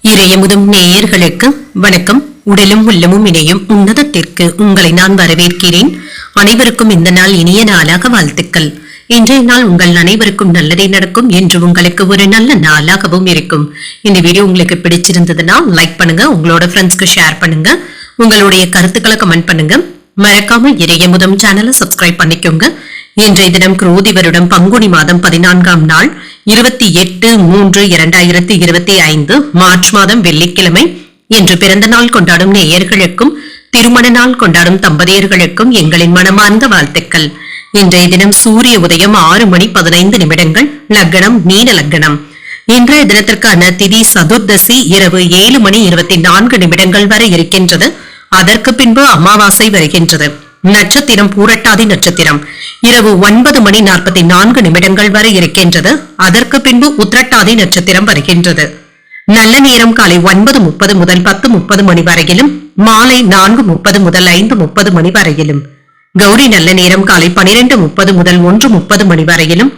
இறையமுதும் நேயர்களுக்கு வணக்கம். உடலும் உள்ளமும் இணையும் உன்னதத்திற்கு உங்களை நான் வரவேற்கிறேன். அனைவருக்கும் இந்த நாள் இனிய நாளாக வாழ்த்துக்கள். இன்றைய நாள் உங்கள் அனைவருக்கும் நல்லதே நடக்கும் என்று உங்களுக்கு ஒரு நல்ல நாளாகவும் இருக்கும். இந்த வீடியோ உங்களுக்கு பிடிச்சிருந்ததுன்னா லைக் பண்ணுங்க, உங்களோட ஃப்ரெண்ட்ஸ்க்கு ஷேர் பண்ணுங்க, உங்களுடைய கருத்துக்களை கமெண்ட் பண்ணுங்க. மறக்காம இறையமுதம் சேனலை சப்ஸ்கிரைப் பண்ணிக்கோங்க. இன்றைய தினம் குரோதி வருடம் பங்குனி மாதம் 14ஆம் நாள் 28/3/2025 மார்ச் மாதம் வெள்ளிக்கிழமை. இன்று பிறந்த நாள் கொண்டாடும் நேயர்களுக்கும் திருமண நாள் கொண்டாடும் தம்பதியர்களுக்கும் எங்களின் மனமார்ந்த வாழ்த்துக்கள். இன்றைய தினம் சூரிய உதயம் 6:15 லக்னம் மீன லக்னம். இன்றைய தினத்திற்கான திதி சதுர்தசி இரவு 7:24 வரை இருக்கின்றது. அதற்கு பின்பு அமாவாசை வருகின்றது. நட்சத்திரம் பூரட்டாதி நட்சத்திரம் இரவு 9:44 வரை இருக்கின்றது. அதற்கு பின்பு உத்திரட்டாதி நட்சத்திரம் வருகின்றது. நல்ல நேரம் காலை 9:30 முதல் 10:30 மணி வரையிலும், மாலை 4:30 முதல் 5:30 மணி வரையிலும். கௌரி நல்ல நேரம் காலை 12:30 முதல் 1:30 மணி வரையிலும்,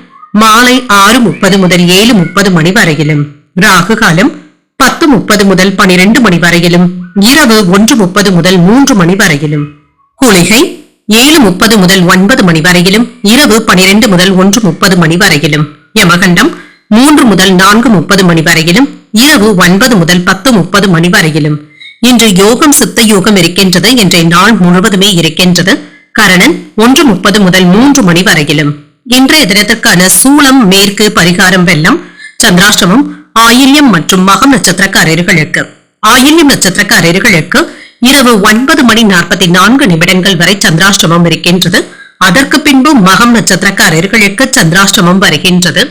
மாலை 6:30 முதல் 7:30 மணி வரையிலும். ராகு காலம் 10:30 முதல் 12 மணி வரையிலும், இரவு 1:30 முதல் 3 மணி வரையிலும். குளிகை 7:30 முதல் 9 மணி வரையிலும், இரவு 12 முதல் 1:30 மணி வரையிலும். யமகண்டம் 3 முதல் 4:30 மணி வரையிலும், இரவு 9 முதல் 10:30 மணி வரையிலும். இன்று யோகம் சித்த யோகம் இருக்கின்றது. இன்றைய நாள் முழுவதுமே இருக்கின்றது. கரணன் 1:30 முதல் 3 மணி வரையிலும். இன்றைய தினத்திற்கான சூலம் மேற்கு, பரிகாரம் வெள்ளம். சந்திராஷ்டமம் ஆயில்யம் மற்றும் மகம் நட்சத்திரக்காரர்களுக்கு. ஆயில்யம் நட்சத்திரக்காரர்களுக்கு இரவு 9:44 வரை சந்திராஷ்டமம் இருக்கின்றது. அதற்கு பின்பு மகம் நட்சத்திரக்காரர்களுக்கு சந்திராஷ்டமம் வருகின்றது.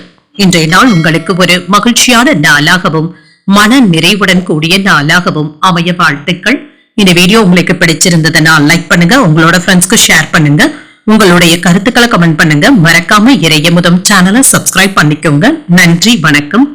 இன்றைய நாள் உங்களுக்கு ஒரு மகிழ்ச்சியான நாளாகவும் மன நிறைவுடன் கூடிய நாளாகவும் அமைய வாழ்த்துக்கள். இந்த வீடியோ உங்களுக்கு பிடிச்சிருந்ததுன்னா லைக் பண்ணுங்க, உங்களோட ஃப்ரெண்ட்ஸ்க்கு ஷேர் பண்ணுங்க, உங்களுடைய கருத்துக்களை கமெண்ட் பண்ணுங்க. மறக்காம இறையமுதம் சேனலை சப்ஸ்கிரைப் பண்ணிக்கோங்க. நன்றி, வணக்கம்.